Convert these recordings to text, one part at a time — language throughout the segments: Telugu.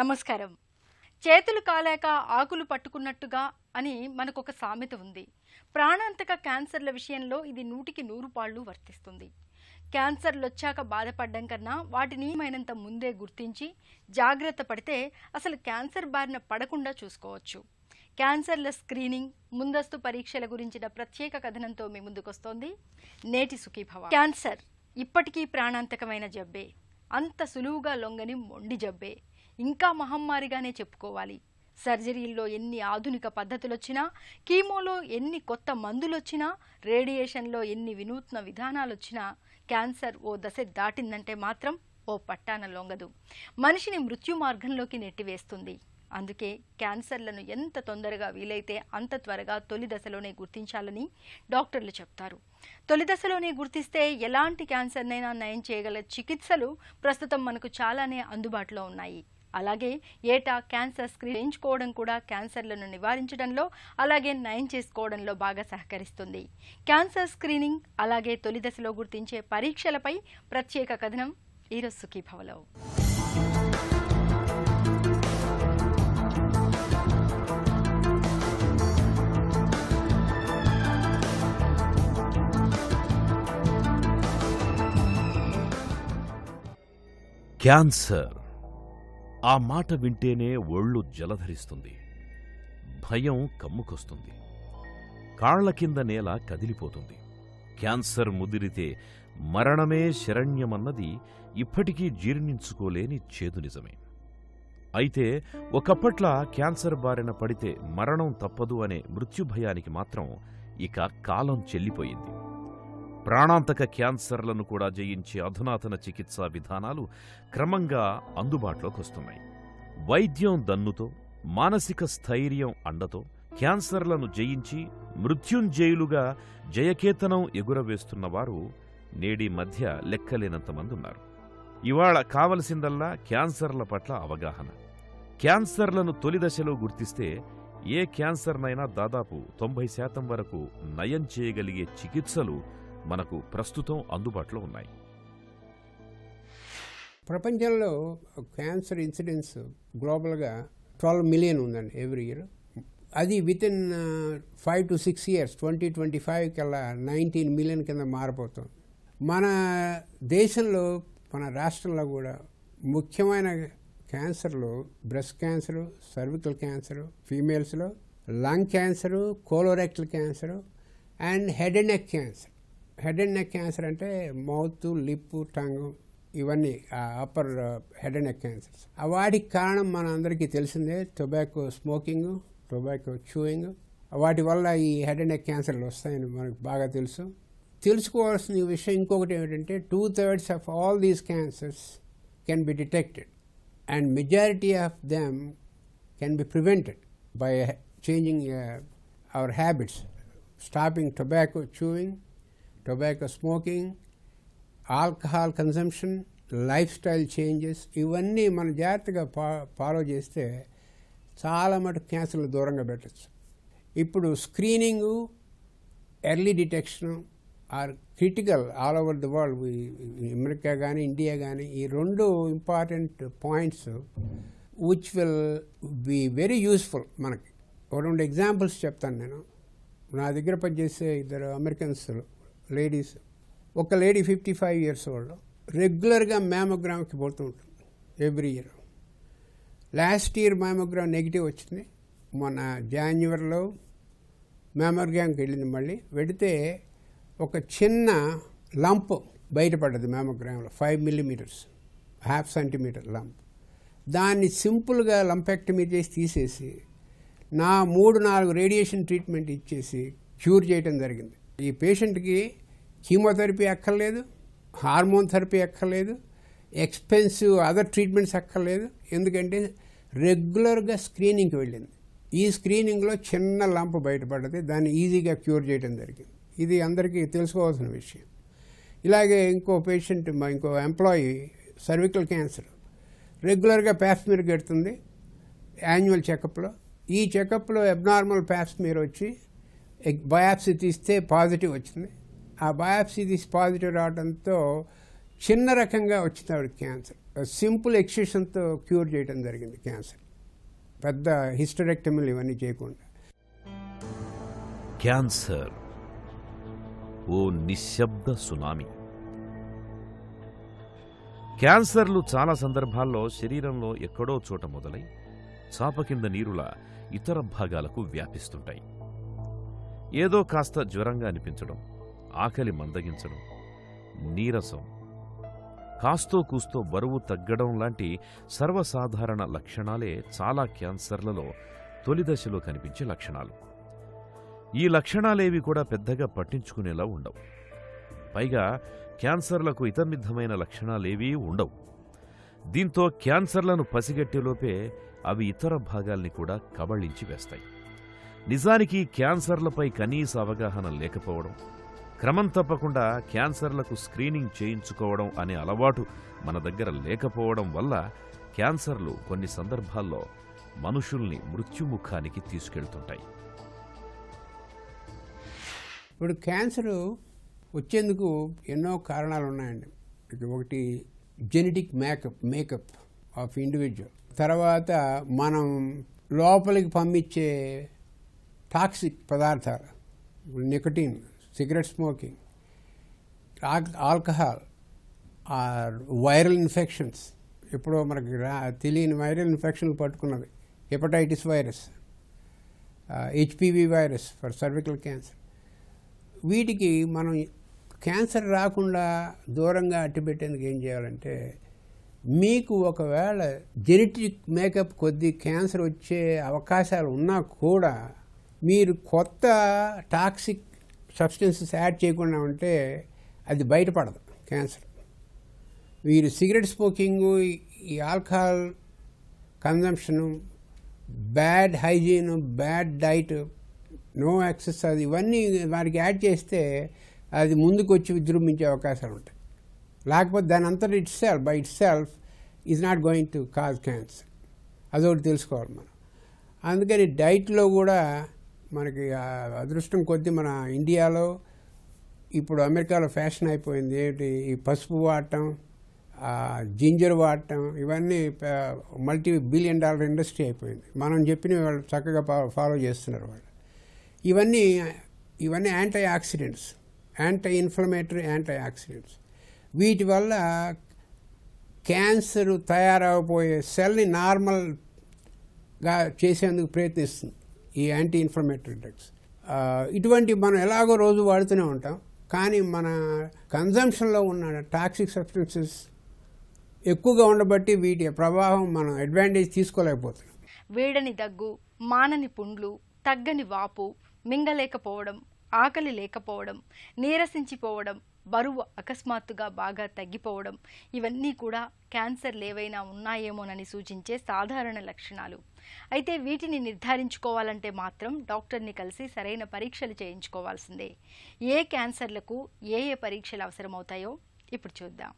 నమస్కారం. చేతులు కాలేక ఆకులు పట్టుకున్నట్టుగా అని మనకొక సామెత ఉంది. ప్రాణాంతక క్యాన్సర్ల విషయంలో ఇది 100కి 100 పాళ్ళు వర్తిస్తుంది. క్యాన్సర్లొచ్చాక బాధపడడం కన్నా వాటిని మైనంత ముందే గుర్తించి జాగ్రత్త పడితే అసలు క్యాన్సర్ బారిన పడకుండా చూసుకోవచ్చు. క్యాన్సర్ల స్క్రీనింగ్, ముందస్తు పరీక్షల గురించిన ప్రత్యేక కథనంతో మీ ముందుకొస్తోంది నేటి సుఖీభవ. క్యాన్సర్ ఇప్పటికీ ప్రాణాంతకమైన జబ్బే, అంత సులువుగా లొంగని మొండి జబ్బే, ఇంకా మహమ్మారిగానే చెప్పుకోవాలి. సర్జరీల్లో ఎన్ని ఆధునిక పద్ధతులొచ్చినా, కీమోలో ఎన్ని కొత్త మందులొచ్చినా, రేడియేషన్లో ఎన్ని వినూత్న విధానాలొచ్చినా క్యాన్సర్ ఓ దశ దాటిందంటే మాత్రం ఓ పట్టాన లొంగదు. మనిషిని మృత్యు మార్గంలోకి నెట్టివేస్తుంది. అందుకే క్యాన్సర్లను ఎంత తొందరగా వీలైతే అంత త్వరగా తొలి దశలోనే గుర్తించాలని డాక్టర్లు చెప్తారు. తొలి దశలోనే గుర్తిస్తే ఎలాంటి క్యాన్సర్నైనా నయం చేయగల చికిత్సలు ప్రస్తుతం మనకు చాలానే అందుబాటులో ఉన్నాయి. అలాగే ఏటా క్యాన్సర్ స్క్రీన్ చేయించుకోవడం కూడా క్యాన్సర్లను నివారించడంలో అలాగే నయం చేసుకోవడంలో బాగా సహకరిస్తుంది. క్యాన్సర్ స్క్రీనింగ్ అలాగే తొలి దశలో గుర్తించే పరీక్షలపై ప్రత్యేక కథనం ఈరోజు సుఖీభవలో. క్యాన్సర్ ఆ మాట వింటేనే ఒళ్ళు జలధరిస్తుంది. భయం కమ్ముకొస్తుంది. కాళ్ల కింద నేల కదిలిపోతుంది. క్యాన్సర్ ముదిరితే మరణమే శరణ్యమన్నది ఇప్పటికీ జీర్ణించుకోలేని చేదు నిజమే. అయితే ఒకప్పట్ల క్యాన్సర్ బారిన పడితే మరణం తప్పదు అనే మృత్యుభయానికి మాత్రం ఇక కాలం చెల్లిపోయింది. ప్రాణాంతక క్యాన్సర్లను కూడా జయించే అధునాతన చికిత్సా విధానాలు క్రమంగా అందుబాటులోకి వస్తున్నాయి. వైద్యం దన్నుతో, మానసిక స్థైర్యం అండతో క్యాన్సర్లను జయించి మృత్యుంజయులుగా జయకేతనం ఎగురవేస్తున్నవారు నేడి మధ్య లెక్కలేనంతమంది ఉన్నారు. ఇవాళ కావలసిందల్లా క్యాన్సర్ల పట్ల అవగాహన. క్యాన్సర్లను తొలి దశలో గుర్తిస్తే ఏ క్యాన్సర్నైనా దాదాపు 90% వరకు నయం చేయగలిగే చికిత్సలు మనకు ప్రస్తుతం అందుబాటులో ఉన్నాయి. ప్రపంచంలో క్యాన్సర్ ఇన్సిడెన్స్ గ్లోబల్గా 12 మిలియన్ ఉందండి ఎవ్రీ ఇయర్. అది వితిన్ 5 to 6 years 2025 కల్లా 19 మిలియన్ కింద మారిపోతుంది. మన దేశంలో, మన రాష్ట్రంలో కూడా ముఖ్యమైన క్యాన్సర్లు బ్రెస్ట్ క్యాన్సరు, సర్వికల్ క్యాన్సరు ఫీమేల్స్లో, lung cancer, colorectal cancer and head and neck cancer. Head and neck cancer అంటే మౌత్, లిప్, టంగ్, ఇవన్నీ upper head and neck cancers. వాటికి కారణం మన అందరికీ తెలిసిందే, టొబాకో స్మోకింగ్, టొబాకో చూయింగ్. వాటి వల్ల ఈ హెడ్ అండ్ నెక్ క్యాన్సర్లు వస్తాయని మనకు బాగా తెలుసు. తెలుసుకోవాల్సిన విషయం ఇంకొకటి ఏమిటంటే 2/3 of all these cancers can be detected and majority of them can be prevented by changing hour habits, stopping tobacco chewing, tobacco smoking, alcohol consumption, lifestyle changes. ఇవన్నీ మన జాగ్రత్తగా ఫాలో చేస్తే చాలా మటుకు క్యాన్సర్లు దూరంగా పెట్టచ్చు. ఇప్పుడు screening, early detection are critical all over the world. America కానీ ఇండియా కానీ ఈ రెండు important points which will be very useful మనకి. ఒక 2 ఎగ్జాంపుల్స్ చెప్తాను నేను. నా దగ్గర పనిచేసే 2 అమెరికన్స్ లేడీస్. ఒక లేడీ 55 years ఓల్డ్, రెగ్యులర్గా మ్యామోగ్రామ్కి పోతూ ఉంటుంది every year. Last year mammogram negative వచ్చింది. మొన్న జాన్యువరిలో మ్యామోగ్రామ్కి వెళ్ళింది. మళ్ళీ వెళితే ఒక చిన్న లంప్ బయటపడ్డది మ్యామోగ్రామ్లో, 5 millimeters, 1/2 centimeter లంప్. దాన్ని సింపుల్గా లంపెక్టమీ చేసి తీసేసి 3-4 రేడియేషన్ ట్రీట్మెంట్ ఇచ్చేసి క్యూర్ చేయడం జరిగింది. ఈ పేషెంట్కి కీమోథెరపీ అక్కర్లేదు, హార్మోన్ థెరపీ అక్కర్లేదు, ఎక్స్పెన్సివ్ అదర్ ట్రీట్మెంట్స్ అక్కర్లేదు. ఎందుకంటే రెగ్యులర్గా స్క్రీనింగ్కి వెళ్ళింది. ఈ స్క్రీనింగ్లో చిన్న లంప్ బయటపడ్డది, దాన్ని ఈజీగా క్యూర్ చేయడం జరిగింది. ఇది అందరికీ తెలుసుకోవాల్సిన విషయం. ఇలాగే ఇంకో పేషెంట్, ఇంకో ఎంప్లాయీ సర్వికల్ క్యాన్సర్, రెగ్యులర్గా ప్యాప్స్మియర్ పెడుతుంది యాన్యువల్ చెకప్లో. ఈ చెకప్లో అబ్నార్మల్ ప్యాప్స్మియర్ వచ్చి బయాప్సీ తీస్తే పాజిటివ్ వచ్చింది. ఆ బయాప్సీ తీసి పాజిటివ్ రావడంతో చిన్న రకంగా వచ్చింది ఆవిడ క్యాన్సర్. సింపుల్ ఎక్సిషన్తో క్యూర్ చేయడం జరిగింది క్యాన్సర్, పెద్ద హిస్టరెక్టమీలు ఇవన్నీ చేయకుండా. క్యాన్సర్ ఓ నిశ్శబ్ద సునామీ. క్యాన్సర్లు చాలా సందర్భాల్లో శరీరంలో ఎక్కడో చోట మొదలై చాప కింద నీరులా ఇతర భాగాలకు వ్యాపిస్తుంటాయి. ఏదో కాస్త జ్వరంగా అనిపించడం, ఆకలి మందగించడం, నీరసం, కాస్తో కూస్తో బరువు తగ్గడం లాంటి సర్వసాధారణ లక్షణాలే చాలా క్యాన్సర్లలో తొలి దశలో కనిపించే లక్షణాలు. ఈ లక్షణాలేవి కూడా పెద్దగా పట్టించుకునేలా ఉండవు. పైగా క్యాన్సర్లకు ఇతర్నిద్ధమైన లక్షణాలేవీ ఉండవు. దీంతో క్యాన్సర్లను పసిగట్టేలోపే అవి ఇతర భాగాల్ని కూడా కబళించి వేస్తాయి. నిజానికి క్యాన్సర్లపై కనీస అవగాహన లేకపోవడం, క్రమం తప్పకుండా క్యాన్సర్లకు స్క్రీనింగ్ చేయించుకోవడం అనే అలవాటు మన దగ్గర లేకపోవడం వల్ల క్యాన్సర్లు కొన్ని సందర్భాల్లో మనుషుల్ని మృత్యుముఖానికి తీసుకెళ్తుంటాయి. ఇప్పుడు క్యాన్సర్ వచ్చేందుకు ఎన్నో కారణాలు ఉన్నాయండి. ఒకటి జెనెటిక్ మేకప్ ఆఫ్ ఇండివిజువల్, తర్వాత మనం లోపలికి పంపించే టాక్సిక్ పదార్థాలు, nicotine, cigarette smoking, alcohol, viral infections. ఎప్పుడో మనకి తెలియని వైరల్ ఇన్ఫెక్షన్లు పట్టుకున్నవి, hepatitis virus, HPV virus for cervical cancer. వీటికి మనం క్యాన్సర్ రాకుండా దూరంగా అట్టిపెట్టేందుకు ఏం చేయాలంటే, మీకు ఒకవేళ జెనెటిక్ మేకప్ కొద్ది క్యాన్సర్ వచ్చే అవకాశాలు ఉన్నా కూడా మీరు కొత్త టాక్సిక్ సబ్స్టెన్సెస్ యాడ్ చేయకుండా ఉంటే అది బయటపడదు క్యాన్సర్. మీరు సిగరెట్ స్మోకింగు, ఈ alcohol consumption, bad hygiene, bad diet, no exercise, ఇవన్నీ వారికి యాడ్ చేస్తే అది ముందుకు వచ్చి విజృంభించే అవకాశాలు ఉంటాయి. లేకపోతే దాని అంతటా by it self is not going to cause cancer. అదొకటి తెలుసుకోవాలి మనం. అందుకని డైట్లో కూడా మనకి అదృష్టం కొద్దీ మన ఇండియాలో ఇప్పుడు అమెరికాలో ఫ్యాషన్ అయిపోయింది ఏంటి, ఈ పసుపు వాడటం, జింజర్ వాడటం, ఇవన్నీ $multi-billion ఇండస్ట్రీ అయిపోయింది. మనం చెప్పినవి వాళ్ళు చక్కగా ఫాలో చేస్తున్నారు వాళ్ళు. ఇవన్నీ antioxidants, anti inflammatory antioxidants. వీటి వల్ల క్యాన్సర్ తయారవబోయే సెల్ని నార్మల్గా చేసేందుకు ప్రయత్నిస్తుంది ఈ యాంటీ ఇన్ఫ్లమేటరీ డ్రగ్స్. ఇటువంటి మనం ఎలాగో రోజు వాడుతూనే ఉంటాం, కానీ మన కన్జంప్షన్లో ఉన్న టాక్సిక్ సబ్స్టెన్సెస్ ఎక్కువగా ఉండబట్టి వీటి ప్రభావం మనం అడ్వాంటేజ్ తీసుకోలేకపోతున్నాం. వేడని దగ్గు, మానని పుండ్లు, తగ్గని వాపు, మింగలేకపోవడం, ఆకలి లేకపోవడం, నీరసించిపోవడం, బరువు అకస్మాత్తుగా బాగా తగ్గిపోవడం, ఇవన్నీ కూడా క్యాన్సర్లు ఏవైనా ఉన్నాయేమోనని సూచించే సాధారణ లక్షణాలు. అయితే వీటిని నిర్ధారించుకోవాలంటే మాత్రం డాక్టర్ని కలిసి సరైన పరీక్షలు చేయించుకోవాల్సిందే. ఏ క్యాన్సర్లకు ఏ పరీక్షలు అవసరమవుతాయో ఇప్పుడు చూద్దాం.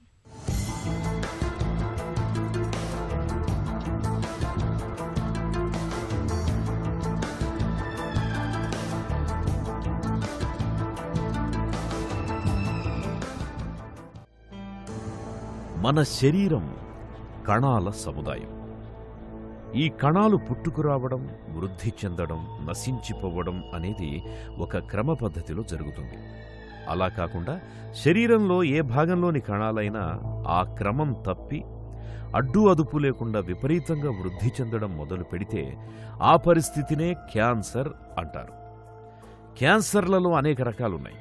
మన శరీరం కణాల సముదాయం. ఈ కణాలు పుట్టుకురావడం, వృద్ధి చెందడం, నశించిపోవడం అనేది ఒక క్రమ పద్ధతిలో జరుగుతుంది. అలా కాకుండా శరీరంలో ఏ భాగంలోని కణాలైనా ఆ క్రమం తప్పి అడ్డు అదుపు లేకుండా విపరీతంగా వృద్ధి చెందడం మొదలు పెడితే ఆ పరిస్థితినే క్యాన్సర్ అంటారు. క్యాన్సర్లలో అనేక రకాలున్నాయి.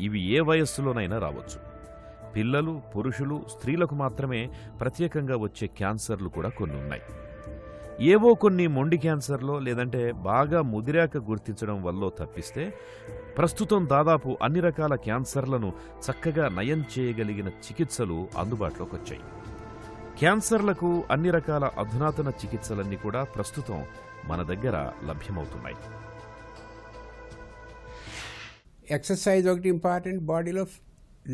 ఇవి ఏ వయస్సులోనైనా రావచ్చు. పిల్లలు, పురుషులు, స్త్రీలకు మాత్రమే ప్రత్యేకంగా వచ్చే క్యాన్సర్లు కూడా కొన్ని ఉన్నాయి. ఏవో కొన్ని మొండి క్యాన్సర్లో లేదంటే బాగా ముదిరాక గుర్తించడం వల్ల తప్పిస్తే ప్రస్తుతం దాదాపు అన్ని రకాల క్యాన్సర్లను చక్కగా నయం చేయగలిగిన చికిత్సలు అందుబాటులోకి వచ్చాయి. క్యాన్సర్లకు అన్ని రకాల అధునాతన చికిత్సలన్నీ కూడా ప్రస్తుతం మన దగ్గర లభ్యమవుతున్నాయి. ఎక్సర్సైజ్ ఒకటి ఇంపార్టెంట్. బాడీలో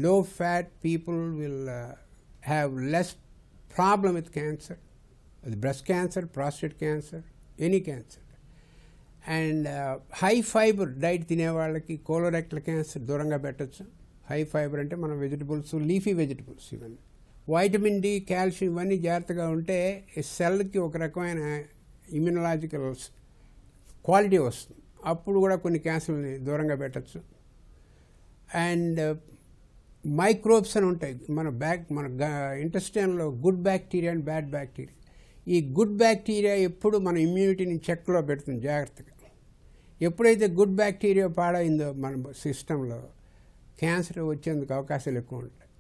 low fat people will have less problem with cancer, with breast cancer, prostate cancer, any cancer. And high fiber diet తినే వాళ్ళకి colorectal cancer దూరంగా పెట్టచ్చు. హై ఫైబర్ అంటే మన వెజిటబుల్స్, లీఫీ వెజిటబుల్స్ ఇవన్నీ. వైటమిన్ డి, కాల్షియం ఇవన్నీ జాగ్రత్తగా ఉంటే సెల్కి ఒక రకమైన ఇమ్యూనలాజికల్ క్వాలిటీ వస్తుంది. అప్పుడు కూడా కొన్ని క్యాన్సర్ని దూరంగా పెట్టచ్చు. అండ్ మైక్రోబ్స్ అని ఉంటాయి మన ఇంటెస్టైన్లో, good bacteria and bad bacteria. ఈ గుడ్ బ్యాక్టీరియా ఎప్పుడు మన ఇమ్యూనిటీని చెక్లో పెడుతుంది జాగ్రత్తగా. ఎప్పుడైతే గుడ్ బ్యాక్టీరియా పాడైందో మన సిస్టంలో క్యాన్సర్ వచ్చేందుకు అవకాశాలు ఎక్కువ ఉంటాయి.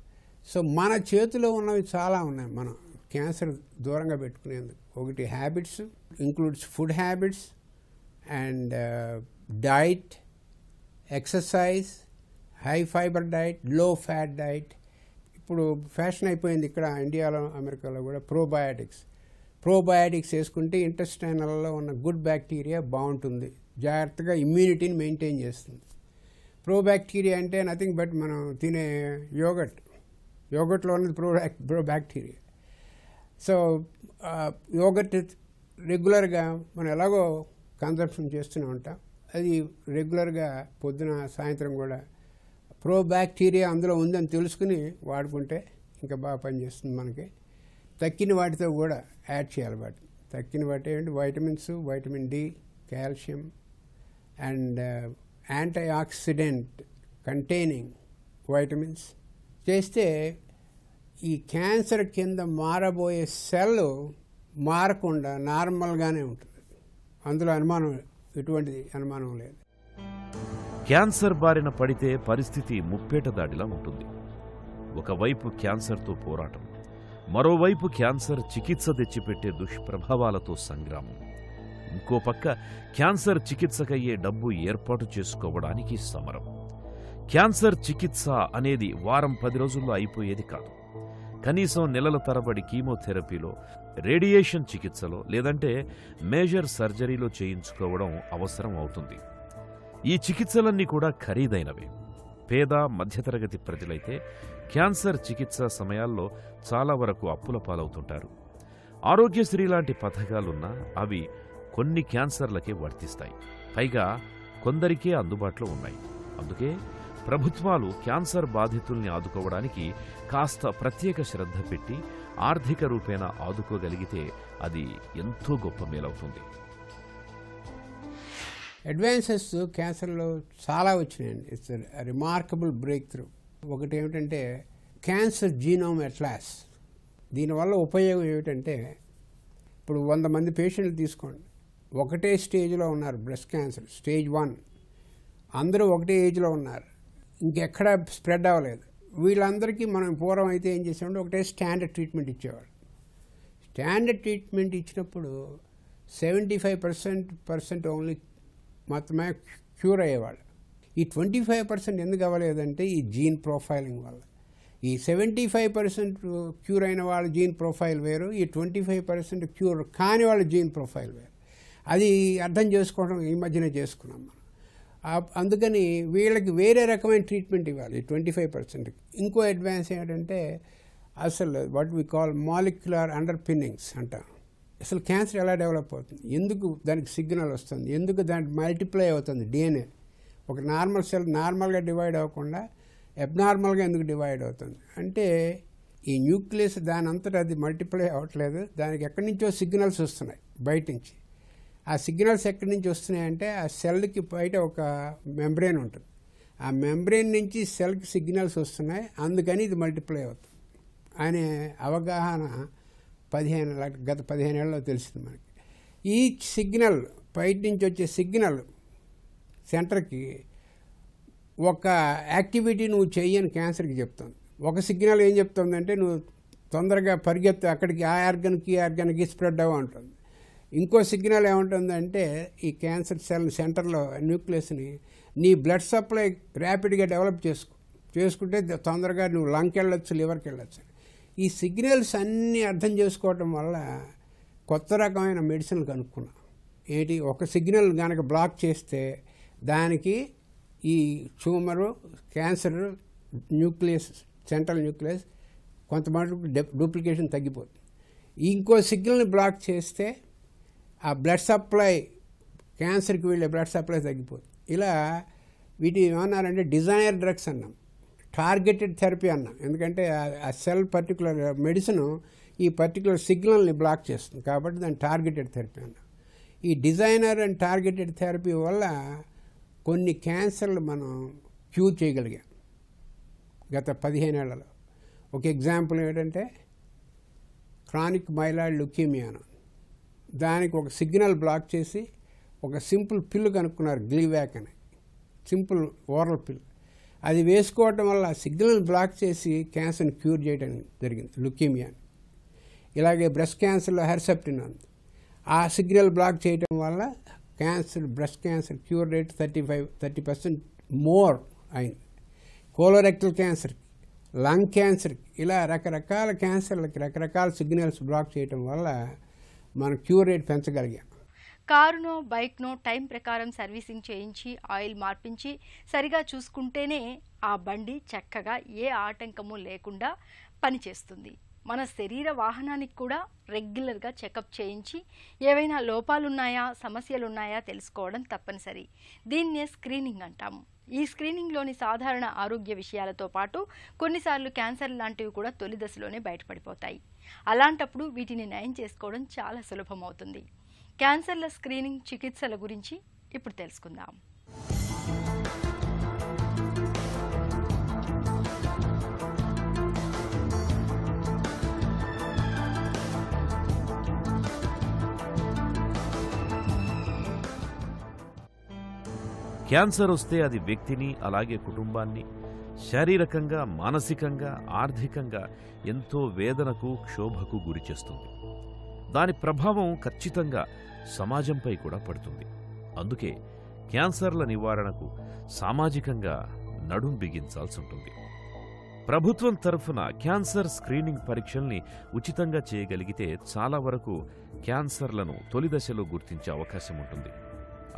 సో మన చేతిలో ఉన్నవి చాలా ఉన్నాయి మనం క్యాన్సర్ దూరంగా పెట్టుకునేందుకు. ఒకటి habits, includes food habits and diet, exercise, high fibre diet, లో ఫ్యాట్ డైట్. ఇప్పుడు ఫ్యాషన్ అయిపోయింది ఇక్కడ ఇండియాలో, అమెరికాలో కూడా ప్రోబయాటిక్స్ వేసుకుంటే ఇంటెస్టైనల్లో ఉన్న గుడ్ బ్యాక్టీరియా బాగుంటుంది, జాగ్రత్తగా ఇమ్యూనిటీని మెయింటైన్ చేస్తుంది. ప్రోబ్యాక్టీరియా అంటే నథింగ్ బట్ మనం తినే యోగట్లో ఉన్నది ప్రోబ్యాక్టీరియా. సో యోగట్ రెగ్యులర్గా మనం ఎలాగో కన్సంప్షన్ చేస్తూనే ఉంటాం, అది రెగ్యులర్గా పొద్దున సాయంత్రం కూడా ప్రోబ్యాక్టీరియా అందులో ఉందని తెలుసుకుని వాడుకుంటే ఇంకా బాగా పనిచేస్తుంది మనకి. తక్కిన వాటితో కూడా యాడ్ చేయాలి. తక్కిన వాటి ఏంటి, vitamins, vitamin D, calcium and antioxidant containing vitamins చేస్తే ఈ క్యాన్సర్ కింద మారబోయే సెల్ మారకుండా నార్మల్గానే ఉంటుంది. అందులో ఎటువంటి అనుమానం లేదు. క్యాన్సర్ బారిన పడితే పరిస్థితి ముప్పేట దాడిలా ఉంటుంది. ఒకవైపు క్యాన్సర్తో పోరాటం, మరోవైపు క్యాన్సర్ చికిత్స తెచ్చిపెట్టే దుష్ప్రభావాలతో సంగ్రామం. ఇంకో పక్క క్యాన్సర్ చికిత్సకయ్యే డబ్బు ఏర్పాటు చేసుకోవడానికి సమరం. క్యాన్సర్ చికిత్స అనేది వారం 10 రోజుల్లో అయిపోయేది కాదు. కనీసం నెలల తరబడి కీమోథెరపీలో, రేడియేషన్ చికిత్సలో లేదంటే మేజర్ సర్జరీలో చేయించుకోవడం అవసరం అవుతుంది. ఈ చికిత్సలన్నీ కూడా ఖరీదైనవే. పేద మధ్యతరగతి ప్రజలైతే క్యాన్సర్ చికిత్స సమయాల్లో చాలా వరకు అప్పుల పాలవుతుంటారు. ఆరోగ్యశ్రీ లాంటి పథకాలున్నా అవి కొన్ని క్యాన్సర్లకే వర్తిస్తాయి. పైగా కొందరికే అందుబాటులో ఉన్నాయి. అందుకే ప్రభుత్వాలు క్యాన్సర్ బాధితుల్ని ఆదుకోవడానికి కాస్త ప్రత్యేక శ్రద్ధ పెట్టి ఆర్థిక రూపేణా ఆదుకోగలిగితే అది ఎంతో గొప్ప మేలవుతుంది. అడ్వాన్సెస్ క్యాన్సర్లో చాలా వచ్చినాయండి. It's remarkable break through. ఒకటి ఏమిటంటే క్యాన్సర్ జీనోమ్ అట్లాస్. దీనివల్ల ఉపయోగం ఏమిటంటే, ఇప్పుడు 100 మంది పేషెంట్లు తీసుకోండి, ఒకటే స్టేజ్లో ఉన్నారు, బ్రెస్ట్ క్యాన్సర్ స్టేజ్ 1, అందరూ ఒకటే ఏజ్లో ఉన్నారు, ఇంకెక్కడ స్ప్రెడ్ అవ్వలేదు. వీళ్ళందరికీ మనం పూర్వం అయితే ఏం చేసామంటే ఒకటే స్టాండర్డ్ ట్రీట్మెంట్ ఇచ్చేవాడు. స్టాండర్డ్ ట్రీట్మెంట్ ఇచ్చినప్పుడు 75% ఓన్లీ మాత్రమే క్యూర్ అయ్యేవాళ్ళు. ఈ 25% ఎందుకు అవ్వలేదంటే ఈ జీన్ ప్రొఫైలింగ్ వల్ల. ఈ 75% క్యూర్ అయిన వాళ్ళ జీన్ ప్రొఫైల్ వేరు, ఈ 25% క్యూర్ కాని వాళ్ళ జీన్ ప్రొఫైల్ వేరు. అది అర్థం చేసుకోవడం ఈ మధ్యనే చేసుకున్నాం మనం. అందుకని వీళ్ళకి వేరే రకమైన ట్రీట్మెంట్ ఇవ్వాలి 25%. ఇంకో అడ్వాన్స్ ఏంటంటే అసలు what we call molecular underpinnings అంటాం. అసలు క్యాన్సర్ ఎలా డెవలప్ అవుతుంది, ఎందుకు దానికి సిగ్నల్ వస్తుంది, ఎందుకు దానికి మల్టిప్లై అవుతుంది డిఎన్ఏ. ఒక నార్మల్ సెల్ నార్మల్గా డివైడ్ అవ్వకుండా అబ్నార్మల్గా ఎందుకు డివైడ్ అవుతుంది అంటే ఈ న్యూక్లియస్ దాని అంతటా అది మల్టిప్లై అవ్వట్లేదు, దానికి ఎక్కడి నుంచో సిగ్నల్స్ వస్తున్నాయి బయట నుంచి. ఆ సిగ్నల్స్ ఎక్కడి నుంచి వస్తున్నాయంటే ఆ సెల్కి బయట ఒక మెంబ్రెయిన్ ఉంటుంది, ఆ మెంబ్రెయిన్ నుంచి సెల్కి సిగ్నల్స్ వస్తున్నాయి, అందుకని ఇది మల్టిప్లై అవుతుంది అనే అవగాహన గత 15 ఏళ్ళలో తెలిసింది మనకి. ఈ సిగ్నల్ బయట నుంచి వచ్చే సిగ్నల్ సెంటర్కి ఒక యాక్టివిటీ నువ్వు చెయ్యని క్యాన్సర్కి చెప్తుంది. ఒక సిగ్నల్ ఏం చెప్తుందంటే నువ్వు తొందరగా పరిగెత్తు అక్కడికి, ఆ ఆర్గన్కి స్ప్రెడ్ అవ్వ ఉంటుంది. ఇంకో సిగ్నల్ ఏముంటుందంటే ఈ క్యాన్సర్ సెల్ సెంటర్లో న్యూక్లియస్ని నీ బ్లడ్ సప్లై ర్యాపిడ్గా డెవలప్ చేసుకుంటే తొందరగా నువ్వు లంగ్కి వెళ్ళొచ్చు, లివర్కి వెళ్ళొచ్చు. ఈ సిగ్నల్స్ అన్నీ అర్థం చేసుకోవటం వల్ల కొత్త రకమైన మెడిసిన్లు కనుక్కున్నాం. ఏంటి, ఒక సిగ్నల్ కనుక బ్లాక్ చేస్తే దానికి ఈ tumour, cancer nucleus, central nucleus కొంతమంది డూప్లికేషన్ తగ్గిపోతుంది. ఇంకో సిగ్నల్ని బ్లాక్ చేస్తే ఆ బ్లడ్ సప్లై, క్యాన్సర్కి వెళ్ళే బ్లడ్ సప్లై తగ్గిపోతుంది. ఇలా వీటి ఏమన్నారంటే డిజైనర్ డ్రగ్స్ అన్నాం. టార్గెటెడ్ థెరపీ అన్నా, ఎందుకంటే ఆ సెల్ పర్టికులర్ మెడిసిన్ ఈ పర్టికులర్ సిగ్నల్ని బ్లాక్ చేస్తుంది కాబట్టి దాన్ని టార్గెటెడ్ థెరపీ అన్నా. ఈ డిజైనర్ అండ్ టార్గెటెడ్ థెరపీ వల్ల కొన్ని క్యాన్సర్లు మనం క్యూర్ చేయగలిగాం గత 15 ఏళ్లలో. ఒక ఎగ్జాంపుల్ ఏంటంటే క్రానిక్ మైలాయిడ్ లుకీమియా. దానికి ఒక సిగ్నల్ బ్లాక్ చేసి ఒక సింపుల్ పిల్లు కనుక్కున్నారు, గ్లీవాక్ అని, సింపుల్ ఓరల్ పిల్. అది వేసుకోవటం వల్ల సిగ్నల్ బ్లాక్ చేసి క్యాన్సర్ని క్యూర్ చేయడం జరిగింది, లుకీమియాని. ఇలాగే బ్రెస్ట్ క్యాన్సర్లో హెర్సెప్టిన్ ఉంది, ఆ సిగ్నల్ బ్లాక్ చేయడం వల్ల breast cancer cure rate 30% more అయింది. కోలోరెక్టల్ క్యాన్సర్కి, లంగ్ క్యాన్సర్కి, ఇలా రకరకాల క్యాన్సర్లకి రకరకాల సిగ్నల్స్ బ్లాక్ చేయడం వల్ల మనం క్యూర్ రేట్ పెంచగలిగాం. కారునో బైక్నో టైం ప్రకారం సర్వీసింగ్ చేయించి ఆయిల్ మార్పించి సరిగా చూసుకుంటేనే ఆ బండి చక్కగా ఏ ఆటంకము లేకుండా పనిచేస్తుంది. మన శరీర వాహనానికి కూడా రెగ్యులర్గా చెకప్ చేయించి ఏవైనా లోపాలున్నాయా, సమస్యలున్నాయా తెలుసుకోవడం తప్పనిసరి. దీన్నే స్క్రీనింగ్ అంటాము. ఈ స్క్రీనింగ్లోని సాధారణ ఆరోగ్య విషయాలతో పాటు కొన్నిసార్లు క్యాన్సర్ లాంటివి కూడా తొలి దశలోనే బయటపడిపోతాయి. అలాంటప్పుడు వీటిని నయం చేసుకోవడం చాలా సులభమవుతుంది. క్యాన్సర్ల స్క్రీనింగ్, చికిత్సల గురించి ఇప్పుడు తెలుసుకుందాం. క్యాన్సర్ వస్తే అది వ్యక్తిని, అలాగే కుటుంబాన్ని శారీరకంగా, మానసికంగా, ఆర్థికంగా ఎంతో వేదనకు, క్షోభకు గురిచేస్తుంది. దాని ప్రభావం ఖచ్చితంగా సమాజంపై కూడా పడుతుంది. అందుకే క్యాన్సర్ల నివారణకు సామాజికంగా నడుం బిగించాల్సి ఉంటుంది. ప్రభుత్వం తరఫున క్యాన్సర్ స్క్రీనింగ్ పరీక్షల్ని ఉచితంగా చేయగలిగితే చాలా వరకు క్యాన్సర్లను తొలి దశలో గుర్తించే అవకాశం ఉంటుంది.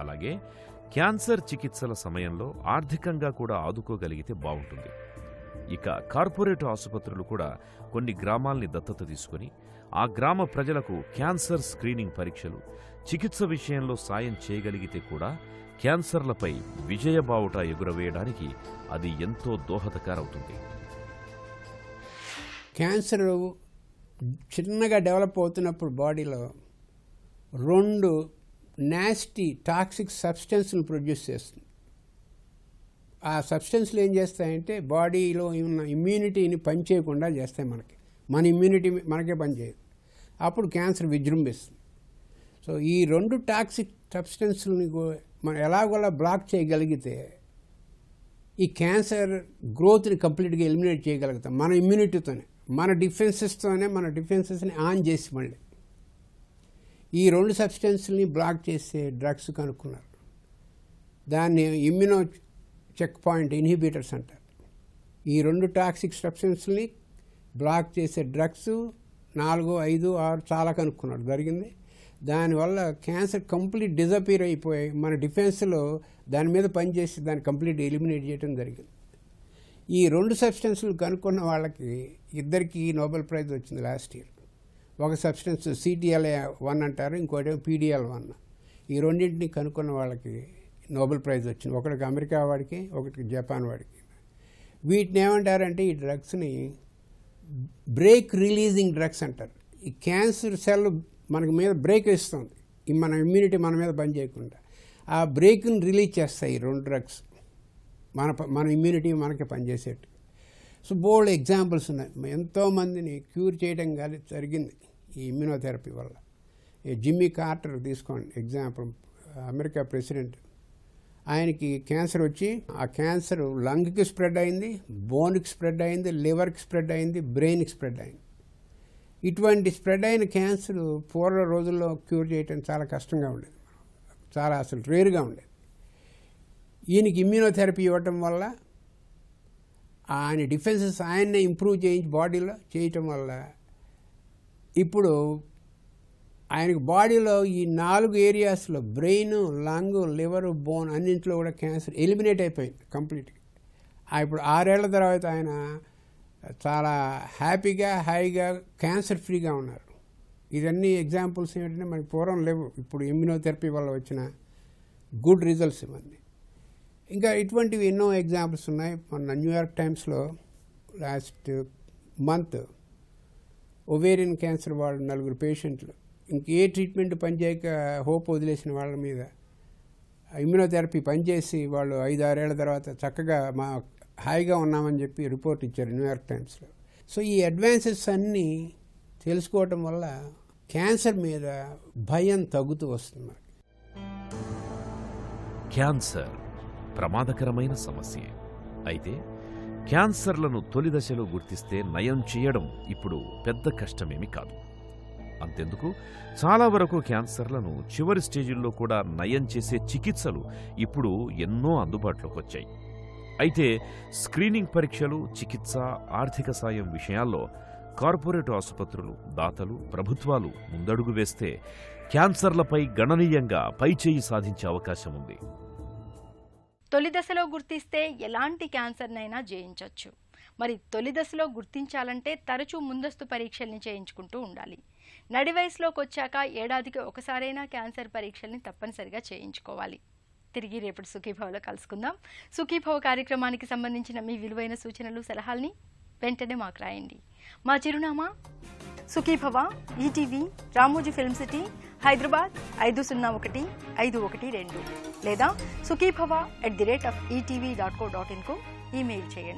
అలాగే క్యాన్సర్ చికిత్సల సమయంలో ఆర్థికంగా కూడా ఆదుకోగలిగితే బాగుంటుంది. ఇక కార్పొరేట్ ఆసుపత్రులు కూడా కొన్ని గ్రామాల్ని దత్తత తీసుకుని ఆ గ్రామ ప్రజలకు క్యాన్సర్ స్క్రీనింగ్ పరీక్షలు, చికిత్స విషయంలో సాయం చేయగలిగితే కూడా క్యాన్సర్లపై విజయబావుట ఎగురవేయడానికి అది ఎంతో దోహదకరవుతుంది. క్యాన్సర్ చిన్నగా డెవలప్ అవుతున్నప్పుడు బాడీలో 2 నాస్టీ టాక్సిక్ సబ్స్టెన్స్ని ప్రొడ్యూస్ చేస్తుంది. ఆ సబ్స్టెన్స్లు ఏం చేస్తాయంటే బాడీలో ఉన్న ఇమ్యూనిటీని పనిచేయకుండా చేస్తాయి. మన ఇమ్యూనిటీ మనకే పనిచేయదు. అప్పుడు క్యాన్సర్ విజృంభిస్తుంది. సో ఈ 2 టాక్సిక్ సబ్స్టెన్స్ని మనం ఎలాగోలా బ్లాక్ చేయగలిగితే ఈ క్యాన్సర్ గ్రోత్ని కంప్లీట్గా ఎలిమినేట్ చేయగలుగుతాం మన ఇమ్యూనిటీతోనే, మన డిఫెన్సెస్ని ఆన్ చేసి మళ్ళీ ఈ 2 సబ్స్టెన్స్ని బ్లాక్ చేసే డ్రగ్స్ కనుక్కున్నారు. దాన్ని ఇమ్యూనో చెక్ పాయింట్ ఇన్హిబిటర్స్ అంటారు. ఈ 2 టాక్సిక్ సబ్స్టెన్స్ని బ్లాక్ చేసే డ్రగ్స్ 4, 5, 6 చాలా కనుక్కున్నాడు జరిగింది. దానివల్ల క్యాన్సర్ కంప్లీట్ డిజపీర్ అయిపోయి మన డిఫెన్స్లో దాని మీద పనిచేసి దాన్ని కంప్లీట్ ఎలిమినేట్ చేయడం జరిగింది. ఈ 2 సబ్స్టెన్స్లు కనుక్కున్న వాళ్ళకి ఇద్దరికి నోబెల్ ప్రైజ్ వచ్చింది లాస్ట్ ఇయర్. ఒక సబ్స్టెన్స్ CTLA-1 అంటారు, ఇంకోటి PDL-1. ఈ రెండింటిని కనుక్కున్న వాళ్ళకి నోబెల్ ప్రైజ్ వచ్చింది. ఒకటికి అమెరికా వాడికి, ఒకటికి జపాన్ వాడికి. వీటిని ఏమంటారంటే ఈ డ్రగ్స్ని బ్రేక్ రిలీజింగ్ డ్రగ్స్ అంటారు. ఈ క్యాన్సర్ సెల్ మనకి మీద బ్రేక్ ఇస్తుంది, మన ఇమ్యూనిటీ మన మీద పనిచేయకుండా ఆ బ్రేక్ని రిలీజ్ చేస్తాయి ఈ 2 డ్రగ్స్ మన ఇమ్యూనిటీ మనకి పనిచేసేట్టు. సో బోల్డ్ ఎగ్జాంపుల్స్ ఉన్నాయి. ఎంతోమందిని క్యూర్ చేయడం కానీ జరిగింది ఈ ఇమ్యూనోథెరపీ వల్ల. జిమ్మీ కార్టర్ తీసుకోండి ఎగ్జాంపుల్, అమెరికా ప్రెసిడెంట్. ఆయనకి క్యాన్సర్ వచ్చి ఆ క్యాన్సర్ లంగ్కి స్ప్రెడ్ అయింది, బోన్కి స్ప్రెడ్ అయింది, లివర్కి స్ప్రెడ్ అయింది, బ్రెయిన్కి స్ప్రెడ్ అయింది. ఇటువంటి స్ప్రెడ్ అయిన క్యాన్సర్ పూర్వ రోజుల్లో క్యూర్ చేయడం చాలా కష్టంగా ఉండేది, చాలా అసలు రేరుగా ఉండేది. ఈయనకి ఇమ్యూనోథెరపీ ఇవ్వటం వల్ల ఆయన డిఫెన్సెస్ ఆయన్నే ఇంప్రూవ్ చేయించి బాడీలో చేయటం వల్ల ఇప్పుడు ఆయనకు బాడీలో ఈ 4 ఏరియాస్లో బ్రెయిన్, లంగ్, లివర్, బోన్ అన్నింటిలో కూడా క్యాన్సర్ ఎలిమినేట్ అయిపోయింది కంప్లీట్గా. ఇప్పుడు 6 ఏళ్ల తర్వాత ఆయన చాలా హ్యాపీగా, హాయిగా, క్యాన్సర్ ఫ్రీగా ఉన్నారు. ఇవన్నీ ఎగ్జాంపుల్స్ ఏంటంటే మనకి పూర్వం లేవు, ఇప్పుడు ఇమ్యూనోథెరపీ వల్ల వచ్చిన గుడ్ రిజల్ట్స్ ఇవన్నీ. ఇంకా ఇటువంటివి ఎన్నో ఎగ్జాంపుల్స్ ఉన్నాయి. మొన్న న్యూయార్క్ టైమ్స్లో లాస్ట్ మంత్ ఒవేరియన్ క్యాన్సర్ వాళ్ళు 4 పేషెంట్లు ఇంకే ట్రీట్మెంట్ పనిచేయక హోప్ వదిలేసిన వాళ్ళ మీద ఇమ్యునోథెరపీ పనిచేసి వాళ్ళు 5-6 ఏళ్ల తర్వాత చక్కగా హాయిగా ఉన్నామని చెప్పి రిపోర్ట్ ఇచ్చారు న్యూయార్క్ టైమ్స్లో. సో ఈ అడ్వాన్సెస్ అన్నీ తెలుసుకోవటం వల్ల క్యాన్సర్ మీద భయం తగ్గుతూ వస్తుంది. క్యాన్సర్ ప్రమాదకరమైన సమస్య. అయితే క్యాన్సర్లను తొలి దశలో గుర్తిస్తే నయం చేయడం ఇప్పుడు పెద్ద కష్టమేమి కాదు. అంతెందుకు, చాలా వరకు క్యాన్సర్లను చివరి స్టేజిల్లో కూడా నయం చేసే చికిత్సలు ఇప్పుడు ఎన్నో అందుబాటులోకి వచ్చాయి. అయితే స్క్రీనింగ్ పరీక్షలు, చికిత్స, ఆర్థిక సాయం విషయాల్లో కార్పొరేట్ ఆసుపత్రులు, దాతలు, ప్రభుత్వాలు ముందడుగు వేస్తే క్యాన్సర్లపై గణనీయంగా పైచేయి సాధించే అవకాశం ఉంది. తొలి దశలో గుర్తిస్తే ఎలాంటి క్యాన్సర్నైనా జయించవచ్చు. మరి తొలి దశలో గుర్తించాలంటే తరచూ ముందస్తు పరీక్షల్ని చేయించుకుంటూ ఉండాలి. నడి వయసులోకి వచ్చాక ఏడాదికి ఒకసారైనా క్యాన్సర్ పరీక్షల్ని తప్పనిసరిగా చేయించుకోవాలి. తిరిగి రేపటి సుఖీభవలో కలుసుకుందాం. సుఖీభవ కార్యక్రమానికి సంబంధించిన మీ విలువైన సూచనలు, సలహాల్ని వెంటనే మాకు రాయండి. మా చిరునామా Sukhibhava, ETV, Ramoji film city, Hyderabad 501512 లేదా sukhibhava@etv.co.in కు ఈమెయిల్ చేయండి.